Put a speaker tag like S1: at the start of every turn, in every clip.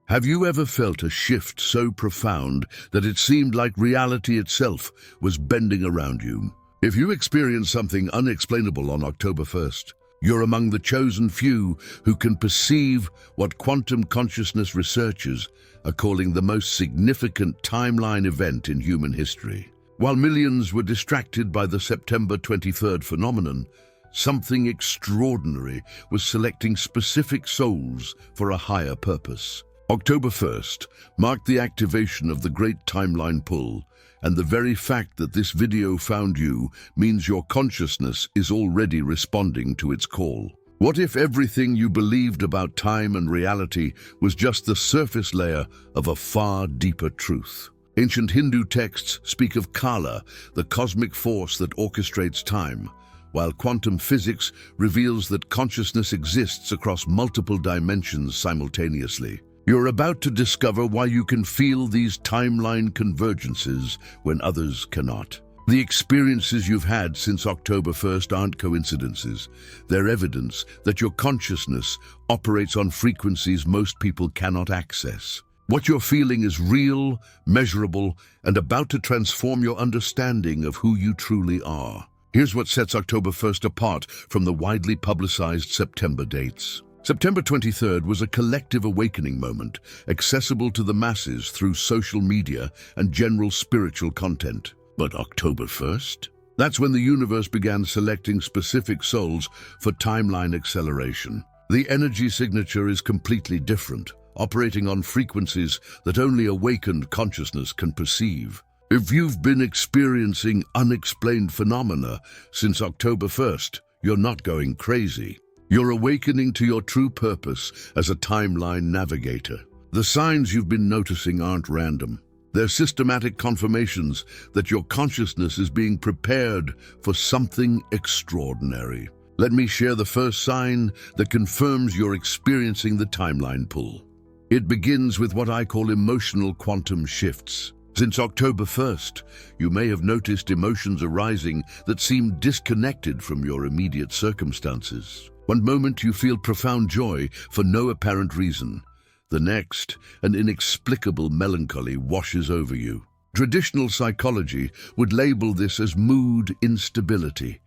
S1: Have you ever felt a shift so profound that it seemed like reality itself was bending around you? If you experienced something unexplainable on October 1st, you're among the chosen few who can perceive what quantum consciousness researchers are calling the most significant timeline event in human history. While millions were distracted by the September 23rd phenomenon, something extraordinary was selecting specific souls for a higher purpose. October 1st marked the activation of the Great Timeline Pull, and the very fact that this video found you means your consciousness is already responding to its call. What if everything you believed about time and reality was just the surface layer of a far deeper truth? Ancient Hindu texts speak of Kala, the cosmic force that orchestrates time, while quantum physics reveals that consciousness exists across multiple dimensions simultaneously. You're about to discover why you can feel these timeline convergences when others cannot. The experiences you've had since October 1st aren't coincidences. They're evidence that your consciousness operates on frequencies most people cannot access. What you're feeling is real, measurable, and about to transform your understanding of who you truly are. Here's what sets October 1st apart from the widely publicized September dates. September 23rd was a collective awakening moment, accessible to the masses through social media and general spiritual content. But October 1st? That's when the universe began selecting specific souls for timeline acceleration. The energy signature is completely different, operating on frequencies that only awakened consciousness can perceive. If you've been experiencing unexplained phenomena since October 1st, you're not going crazy. You're awakening to your true purpose as a timeline navigator. The signs you've been noticing aren't random. They're systematic confirmations that your consciousness is being prepared for something extraordinary. Let me share the first sign that confirms you're experiencing the timeline pull. It begins with what I call emotional quantum shifts. Since October 1st, you may have noticed emotions arising that seem disconnected from your immediate circumstances. One moment you feel profound joy for no apparent reason. The next, an inexplicable melancholy washes over you. Traditional psychology would label this as mood instability,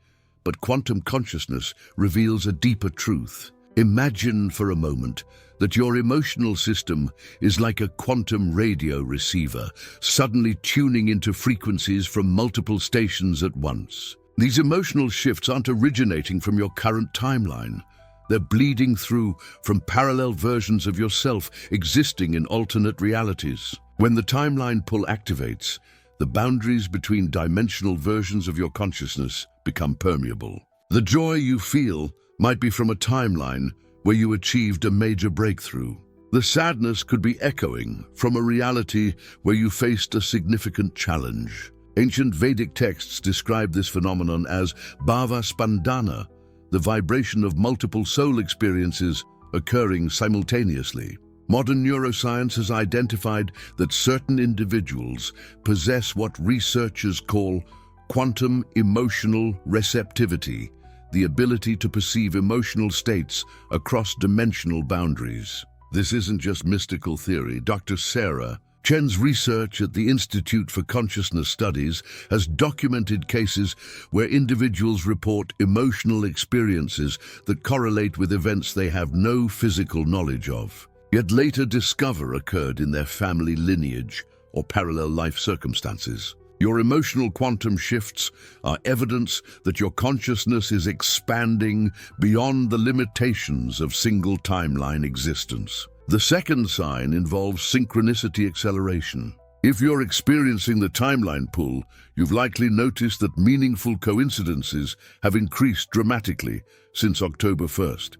S1: but quantum consciousness reveals a deeper truth. Imagine for a moment that your emotional system is like a quantum radio receiver, suddenly tuning into frequencies from multiple stations at once. These emotional shifts aren't originating from your current timeline. They're bleeding through from parallel versions of yourself existing in alternate realities. When the timeline pull activates, the boundaries between dimensional versions of your consciousness become permeable. The joy you feel might be from a timeline where you achieved a major breakthrough. The sadness could be echoing from a reality where you faced a significant challenge. Ancient Vedic texts describe this phenomenon as bhava spandana, the vibration of multiple soul experiences occurring simultaneously. Modern neuroscience has identified that certain individuals possess what researchers call quantum emotional receptivity, the ability to perceive emotional states across dimensional boundaries. This isn't just mystical theory. Dr. Sarah Chen's research at the Institute for Consciousness Studies has documented cases where individuals report emotional experiences that correlate with events they have no physical knowledge of, yet later discover occurred in their family lineage or parallel life circumstances. Your emotional quantum shifts are evidence that your consciousness is expanding beyond the limitations of single timeline existence. The second sign involves synchronicity acceleration. If you're experiencing the timeline pull, you've likely noticed that meaningful coincidences have increased dramatically since October 1st.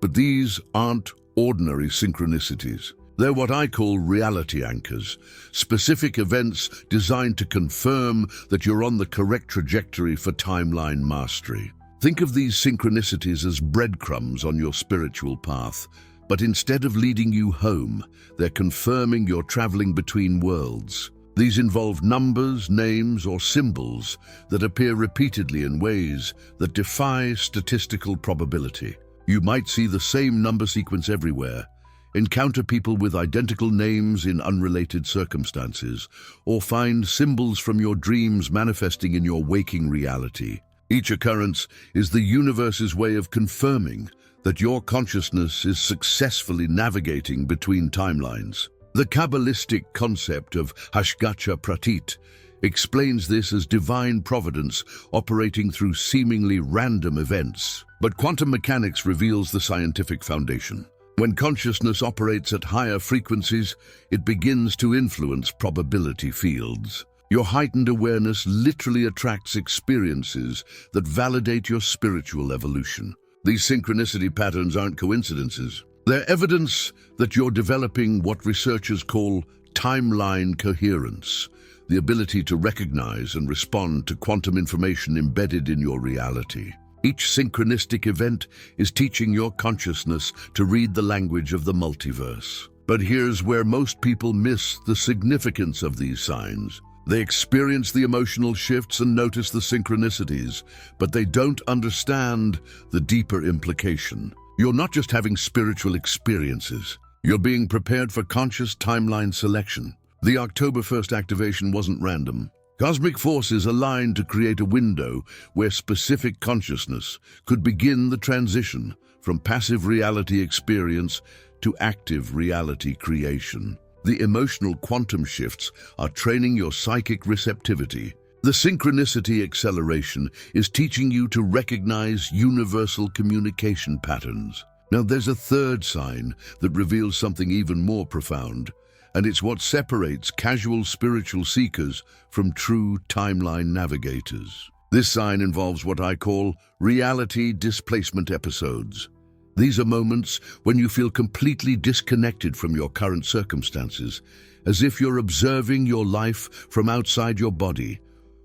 S1: But these aren't ordinary synchronicities. They're what I call reality anchors, specific events designed to confirm that you're on the correct trajectory for timeline mastery. Think of these synchronicities as breadcrumbs on your spiritual path, but instead of leading you home, they're confirming you're traveling between worlds. These involve numbers, names, or symbols that appear repeatedly in ways that defy statistical probability. You might see the same number sequence everywhere, encounter people with identical names in unrelated circumstances, or find symbols from your dreams manifesting in your waking reality. Each occurrence is the universe's way of confirming that your consciousness is successfully navigating between timelines. The Kabbalistic concept of Hashgacha Pratit explains this as divine providence operating through seemingly random events. But quantum mechanics reveals the scientific foundation. When consciousness operates at higher frequencies, it begins to influence probability fields. Your heightened awareness literally attracts experiences that validate your spiritual evolution. These synchronicity patterns aren't coincidences. They're evidence that you're developing what researchers call timeline coherence, the ability to recognize and respond to quantum information embedded in your reality. Each synchronistic event is teaching your consciousness to read the language of the multiverse. But here's where most people miss the significance of these signs. They experience the emotional shifts and notice the synchronicities, but they don't understand the deeper implication. You're not just having spiritual experiences. You're being prepared for conscious timeline selection. The October 1st activation wasn't random. Cosmic forces aligned to create a window where specific consciousness could begin the transition from passive reality experience to active reality creation. The emotional quantum shifts are training your psychic receptivity. The synchronicity acceleration is teaching you to recognize universal communication patterns. Now, there's a third sign that reveals something even more profound, and it's what separates casual spiritual seekers from true timeline navigators. This sign involves what I call reality displacement episodes. These are moments when you feel completely disconnected from your current circumstances, as if you're observing your life from outside your body,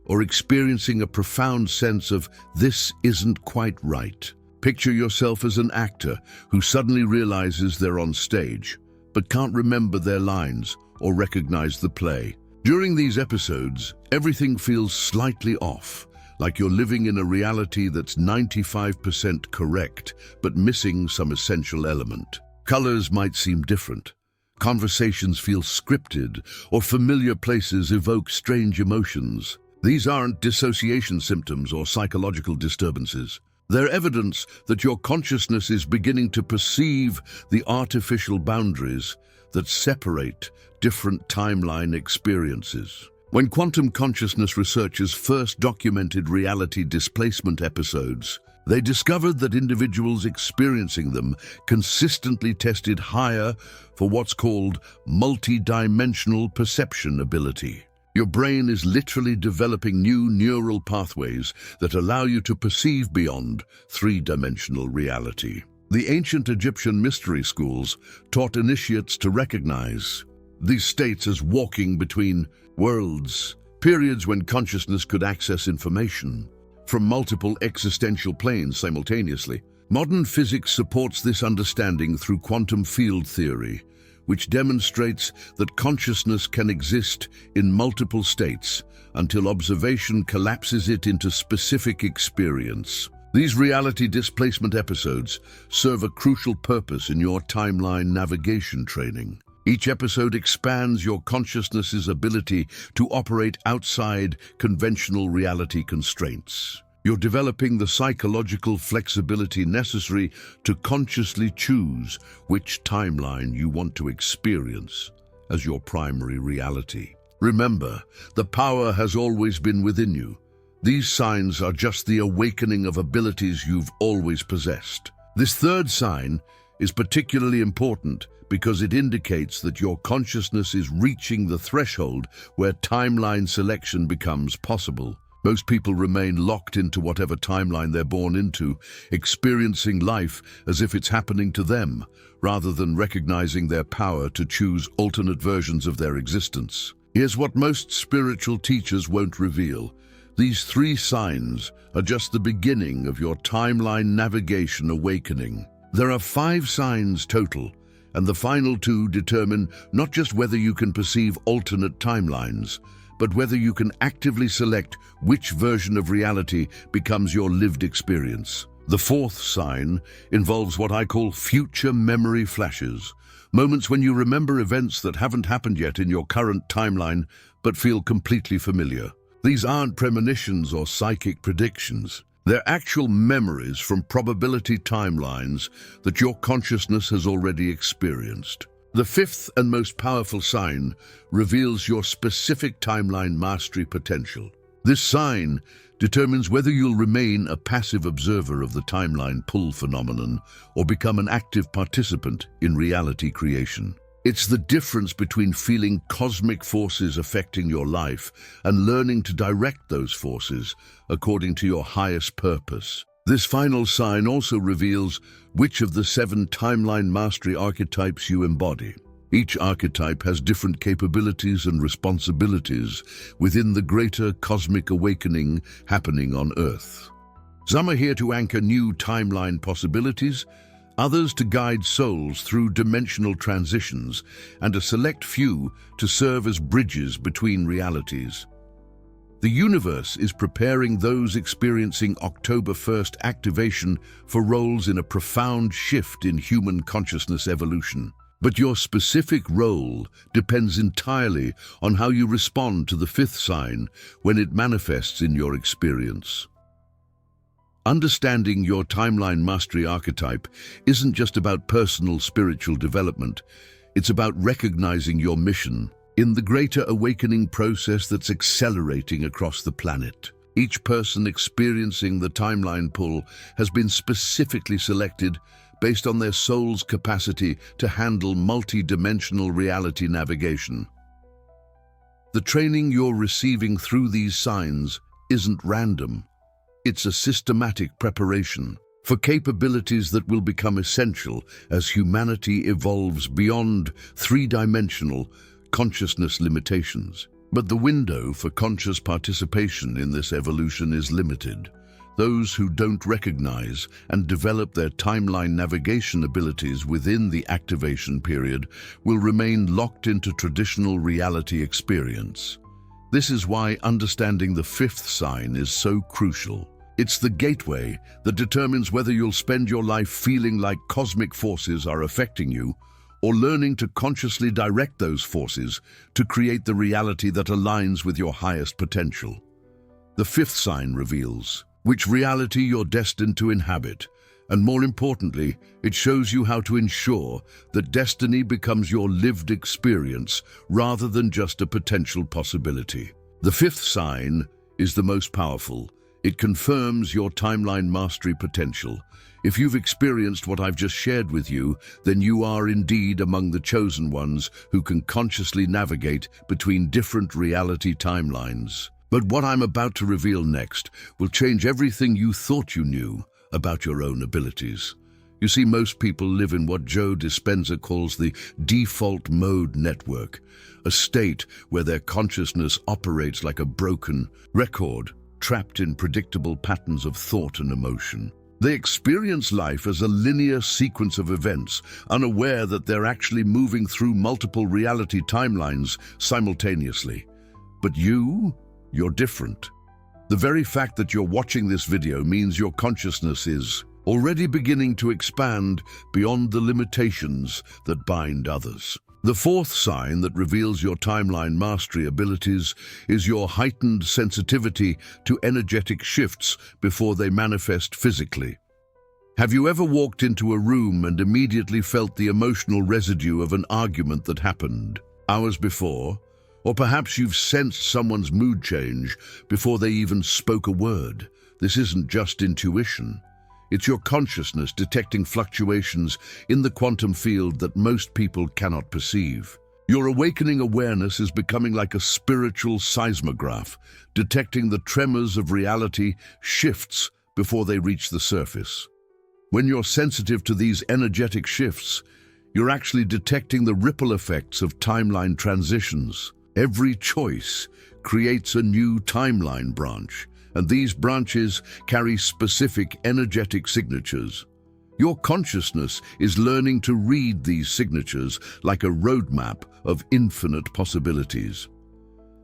S1: or experiencing a profound sense of "this isn't quite right." Picture yourself as an actor who suddenly realizes they're on stage, but can't remember their lines or recognize the play. During these episodes, everything feels slightly off, like you're living in a reality that's 95% correct, but missing some essential element. Colors might seem different. Conversations feel scripted, or familiar places evoke strange emotions. These aren't dissociation symptoms or psychological disturbances. They're evidence that your consciousness is beginning to perceive the artificial boundaries that separate different timeline experiences. When quantum consciousness researchers first documented reality displacement episodes, they discovered that individuals experiencing them consistently tested higher for what's called multi-dimensional perception ability. Your brain is literally developing new neural pathways that allow you to perceive beyond three-dimensional reality. The ancient Egyptian mystery schools taught initiates to recognize these states as walking between worlds, periods when consciousness could access information from multiple existential planes simultaneously. Modern physics supports this understanding through quantum field theory, which demonstrates that consciousness can exist in multiple states until observation collapses it into specific experience. These reality displacement episodes serve a crucial purpose in your timeline navigation training. Each episode expands your consciousness's ability to operate outside conventional reality constraints. You're developing the psychological flexibility necessary to consciously choose which timeline you want to experience as your primary reality. Remember, the power has always been within you. These signs are just the awakening of abilities you've always possessed. This third sign is particularly important because it indicates that your consciousness is reaching the threshold where timeline selection becomes possible. Most people remain locked into whatever timeline they're born into, experiencing life as if it's happening to them, rather than recognizing their power to choose alternate versions of their existence. Here's what most spiritual teachers won't reveal. These three signs are just the beginning of your timeline navigation awakening. There are 5 signs total, and the final 2 determine not just whether you can perceive alternate timelines, but whether you can actively select which version of reality becomes your lived experience. The 4th sign involves what I call future memory flashes, Moments when you remember events that haven't happened yet in your current timeline, but feel completely familiar. These aren't premonitions or psychic predictions. They're actual memories from probability timelines that your consciousness has already experienced. The fifth and most powerful sign reveals your specific timeline mastery potential. This sign determines whether you'll remain a passive observer of the timeline pull phenomenon or become an active participant in reality creation. It's the difference between feeling cosmic forces affecting your life and learning to direct those forces according to your highest purpose. This final sign also reveals which of the 7 timeline mastery archetypes you embody. Each archetype has different capabilities and responsibilities within the greater cosmic awakening happening on Earth. Some are here to anchor new timeline possibilities, others to guide souls through dimensional transitions, and a select few to serve as bridges between realities. The universe is preparing those experiencing October 1st activation for roles in a profound shift in human consciousness evolution. But your specific role depends entirely on how you respond to the 5th sign when it manifests in your experience. Understanding your timeline mastery archetype isn't just about personal spiritual development. It's about recognizing your mission in the greater awakening process that's accelerating across the planet. Each person experiencing the timeline pull has been specifically selected based on their soul's capacity to handle multi-dimensional reality navigation. The training you're receiving through these signs isn't random. It's a systematic preparation for capabilities that will become essential as humanity evolves beyond 3-dimensional consciousness limitations. But the window for conscious participation in this evolution is limited. Those who don't recognize and develop their timeline navigation abilities within the activation period will remain locked into traditional reality experience. This is why understanding the 5th sign is so crucial. It's the gateway that determines whether you'll spend your life feeling like cosmic forces are affecting you, or learning to consciously direct those forces to create the reality that aligns with your highest potential. The 5th sign reveals which reality you're destined to inhabit, and more importantly, it shows you how to ensure that destiny becomes your lived experience rather than just a potential possibility. The 5th sign is the most powerful. It confirms your timeline mastery potential. If you've experienced what I've just shared with you, then you are indeed among the chosen ones who can consciously navigate between different reality timelines. But what I'm about to reveal next will change everything you thought you knew about your own abilities. You see, most people live in what Joe Dispenza calls the default mode network, a state where their consciousness operates like a broken record, trapped in predictable patterns of thought and emotion. They experience life as a linear sequence of events, unaware that they're actually moving through multiple reality timelines simultaneously. But you're different. The very fact that you're watching this video means your consciousness is already beginning to expand beyond the limitations that bind others. The 4th sign that reveals your timeline mastery abilities is your heightened sensitivity to energetic shifts before they manifest physically. Have you ever walked into a room and immediately felt the emotional residue of an argument that happened hours before? Or perhaps you've sensed someone's mood change before they even spoke a word. This isn't just intuition. It's your consciousness detecting fluctuations in the quantum field that most people cannot perceive. Your awakening awareness is becoming like a spiritual seismograph, detecting the tremors of reality shifts before they reach the surface. When you're sensitive to these energetic shifts, you're actually detecting the ripple effects of timeline transitions. Every choice creates a new timeline branch, and these branches carry specific energetic signatures. Your consciousness is learning to read these signatures like a roadmap of infinite possibilities.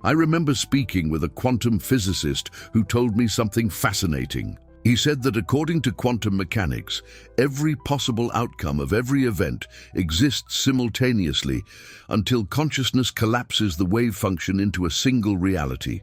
S1: I remember speaking with a quantum physicist who told me something fascinating. He said that according to quantum mechanics, every possible outcome of every event exists simultaneously until consciousness collapses the wave function into a single reality.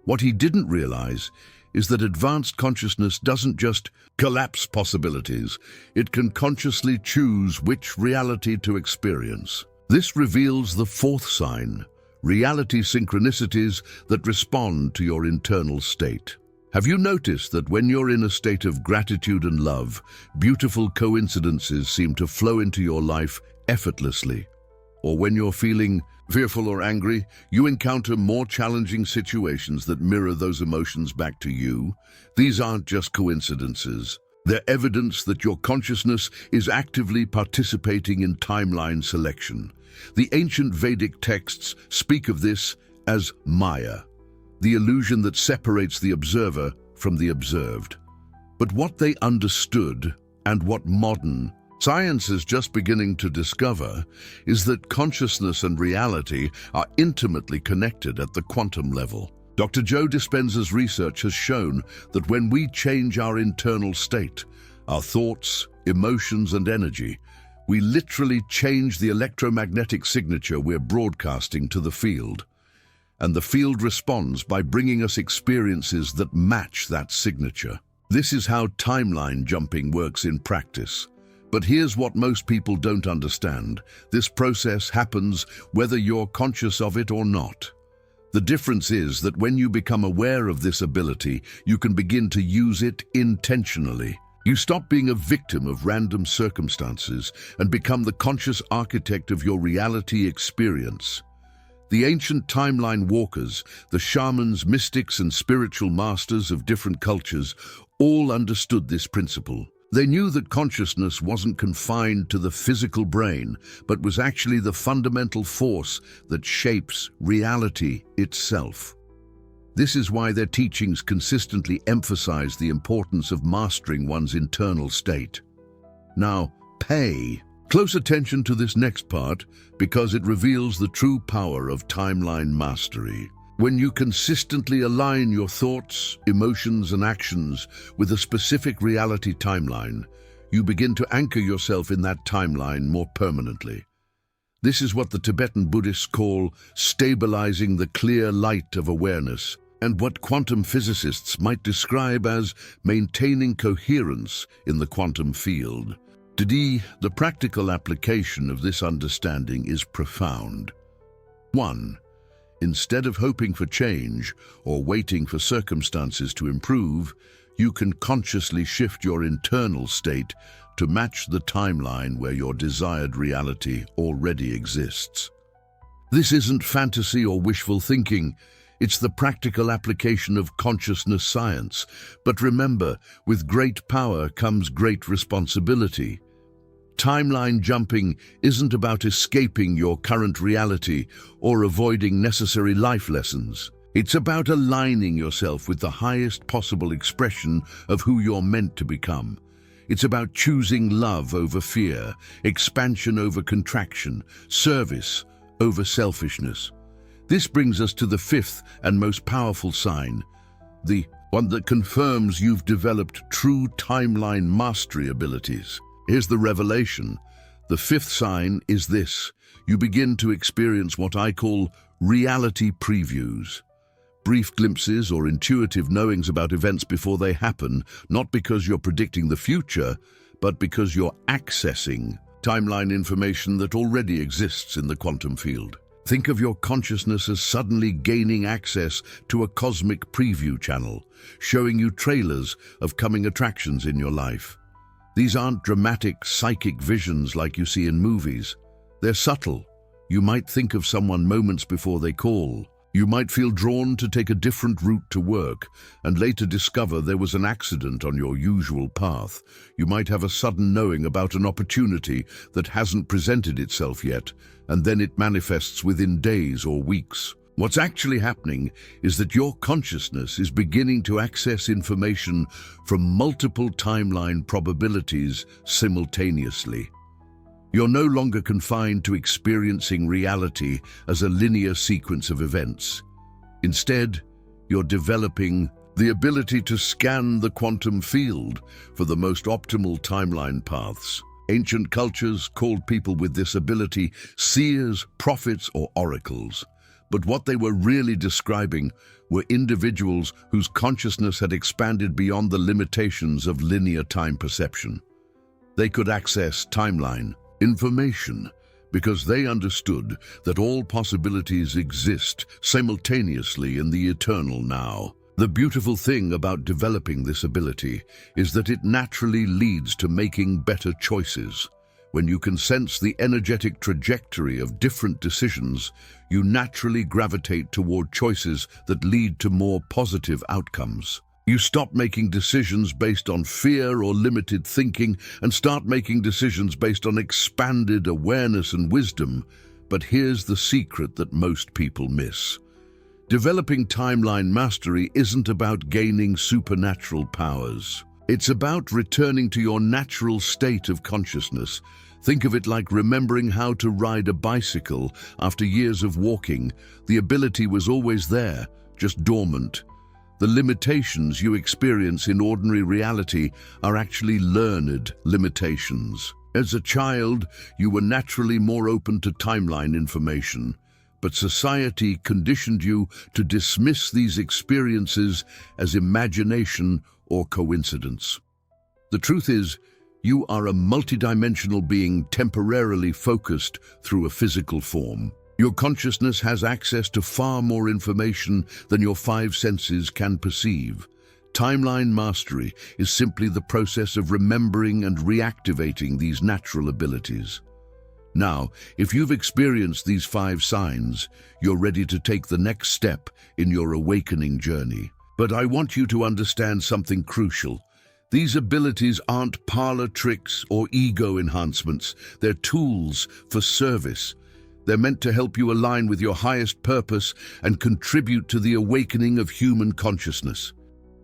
S1: What he didn't realize is that advanced consciousness doesn't just collapse possibilities, it can consciously choose which reality to experience. This reveals the fourth sign, reality synchronicities that respond to your internal state. Have you noticed that when you're in a state of gratitude and love, beautiful coincidences seem to flow into your life effortlessly? Or when you're feeling fearful or angry, you encounter more challenging situations that mirror those emotions back to you? These aren't just coincidences. They're evidence that your consciousness is actively participating in timeline selection. The ancient Vedic texts speak of this as Maya, the illusion that separates the observer from the observed. But what they understood, and what modern science is just beginning to discover, is that consciousness and reality are intimately connected at the quantum level. Dr. Joe Dispenza's research has shown that when we change our internal state, our thoughts, emotions, and energy, we literally change the electromagnetic signature we're broadcasting to the field. And the field responds by bringing us experiences that match that signature. This is how timeline jumping works in practice. But here's what most people don't understand. This process happens whether you're conscious of it or not. The difference is that when you become aware of this ability, you can begin to use it intentionally. You stop being a victim of random circumstances and become the conscious architect of your reality experience. The ancient timeline walkers, the shamans, mystics, and spiritual masters of different cultures all understood this principle. They knew that consciousness wasn't confined to the physical brain, but was actually the fundamental force that shapes reality itself. This is why their teachings consistently emphasize the importance of mastering one's internal state. Now, pay close attention to this next part, because it reveals the true power of timeline mastery. When you consistently align your thoughts, emotions, and actions with a specific reality timeline, you begin to anchor yourself in that timeline more permanently. This is what the Tibetan Buddhists call stabilizing the clear light of awareness, and what quantum physicists might describe as maintaining coherence in the quantum field. Today, the practical application of this understanding is profound. 1. Instead of hoping for change or waiting for circumstances to improve, you can consciously shift your internal state to match the timeline where your desired reality already exists. This isn't fantasy or wishful thinking. It's the practical application of consciousness science. But remember, with great power comes great responsibility. Timeline jumping isn't about escaping your current reality or avoiding necessary life lessons. It's about aligning yourself with the highest possible expression of who you're meant to become. It's about choosing love over fear, expansion over contraction, service over selfishness. This brings us to the fifth and most powerful sign, the one that confirms you've developed true timeline mastery abilities. Here's the revelation. The fifth sign is this: you begin to experience what I call reality previews. Brief glimpses or intuitive knowings about events before they happen, not because you're predicting the future, but because you're accessing timeline information that already exists in the quantum field. Think of your consciousness as suddenly gaining access to a cosmic preview channel, showing you trailers of coming attractions in your life. These aren't dramatic psychic visions like you see in movies. They're subtle. You might think of someone moments before they call. You might feel drawn to take a different route to work and later discover there was an accident on your usual path. You might have a sudden knowing about an opportunity that hasn't presented itself yet, and then it manifests within days or weeks. What's actually happening is that your consciousness is beginning to access information from multiple timeline probabilities simultaneously. You're no longer confined to experiencing reality as a linear sequence of events. Instead, you're developing the ability to scan the quantum field for the most optimal timeline paths. Ancient cultures called people with this ability seers, prophets, or oracles. But what they were really describing were individuals whose consciousness had expanded beyond the limitations of linear time perception. They could access timeline information because they understood that all possibilities exist simultaneously in the eternal now. The beautiful thing about developing this ability is that it naturally leads to making better choices. When you can sense the energetic trajectory of different decisions, you naturally gravitate toward choices that lead to more positive outcomes. You stop making decisions based on fear or limited thinking and start making decisions based on expanded awareness and wisdom. But here's the secret that most people miss. Developing timeline mastery isn't about gaining supernatural powers. It's about returning to your natural state of consciousness. Think of it like remembering how to ride a bicycle after years of walking. The ability was always there, just dormant. The limitations you experience in ordinary reality are actually learned limitations. As a child, you were naturally more open to timeline information, but society conditioned you to dismiss these experiences as imagination or coincidence. The truth is, you are a multidimensional being temporarily focused through a physical form. Your consciousness has access to far more information than your five senses can perceive. Timeline mastery is simply the process of remembering and reactivating these natural abilities. Now, if you've experienced these 5 signs, you're ready to take the next step in your awakening journey. But I want you to understand something crucial. These abilities aren't parlor tricks or ego enhancements. They're tools for service. They're meant to help you align with your highest purpose and contribute to the awakening of human consciousness.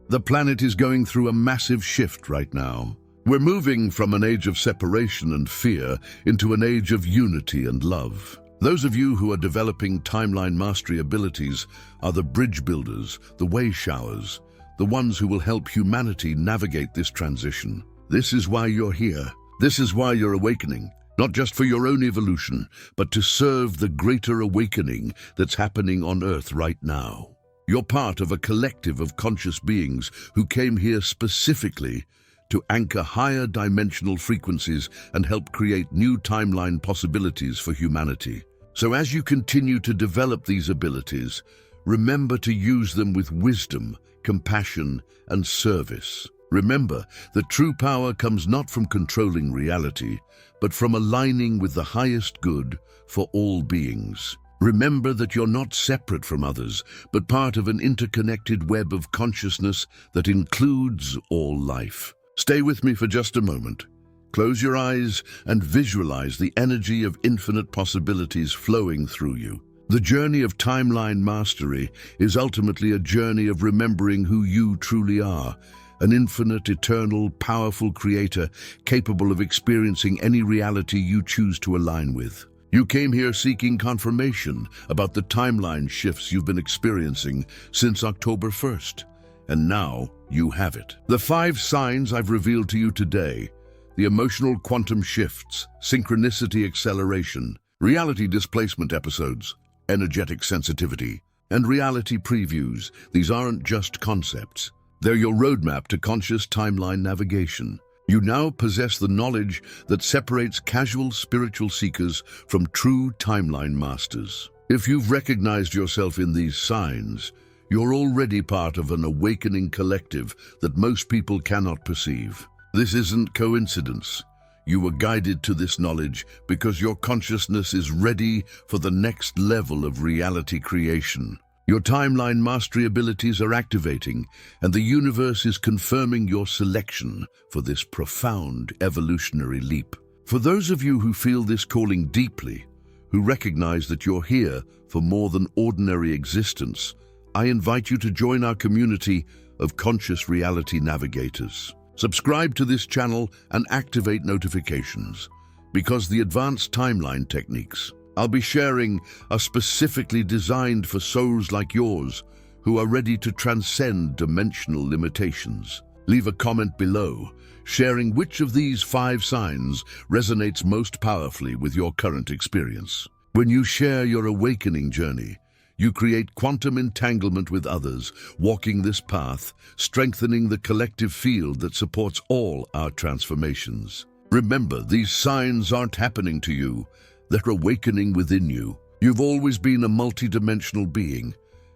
S1: The planet is going through a massive shift right now. We're moving from an age of separation and fear into an age of unity and love. Those of you who are developing timeline mastery abilities are the bridge builders, the way showers, the ones who will help humanity navigate this transition. This is why you're here. This is why you're awakening, not just for your own evolution, but to serve the greater awakening that's happening on Earth right now. You're part of a collective of conscious beings who came here specifically to anchor higher dimensional frequencies and help create new timeline possibilities for humanity. So as you continue to develop these abilities, remember to use them with wisdom, compassion, and service. Remember that true power comes not from controlling reality, but from aligning with the highest good for all beings. Remember that you're not separate from others, but part of an interconnected web of consciousness that includes all life. Stay with me for just a moment. Close your eyes and visualize the energy of infinite possibilities flowing through you. The journey of timeline mastery is ultimately a journey of remembering who you truly are, an infinite, eternal, powerful creator capable of experiencing any reality you choose to align with. You came here seeking confirmation about the timeline shifts you've been experiencing since October 1st. And now you have it. The 5 signs I've revealed to you today: the emotional quantum shifts, synchronicity acceleration, reality displacement episodes, energetic sensitivity, and reality previews. These aren't just concepts. They're your roadmap to conscious timeline navigation. You now possess the knowledge that separates casual spiritual seekers from true timeline masters. If you've recognized yourself in these signs, you're already part of an awakening collective that most people cannot perceive. This isn't coincidence. You were guided to this knowledge because your consciousness is ready for the next level of reality creation. Your timeline mastery abilities are activating, and the universe is confirming your selection for this profound evolutionary leap. For those of you who feel this calling deeply, who recognize that you're here for more than ordinary existence, I invite you to join our community of conscious reality navigators. Subscribe to this channel and activate notifications, because the advanced timeline techniques I'll be sharing are specifically designed for souls like yours who are ready to transcend dimensional limitations. Leave a comment below, sharing which of these 5 signs resonates most powerfully with your current experience. When you share your awakening journey, you create quantum entanglement with others, walking this path, strengthening the collective field that supports all our transformations. Remember, these signs aren't happening to you, they're awakening within you. You've always been a multidimensional being,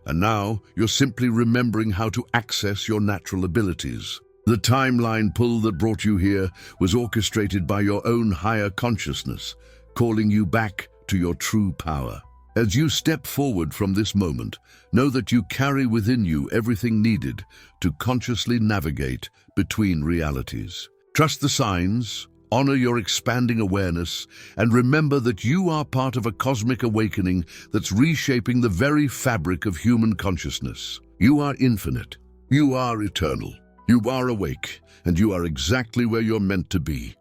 S1: and now you're simply remembering how to access your natural abilities. The timeline pull that brought you here was orchestrated by your own higher consciousness, calling you back to your true power. As you step forward from this moment, know that you carry within you everything needed to consciously navigate between realities. Trust the signs, honor your expanding awareness, and remember that you are part of a cosmic awakening that's reshaping the very fabric of human consciousness. You are infinite. You are eternal. You are awake, and you are exactly where you're meant to be.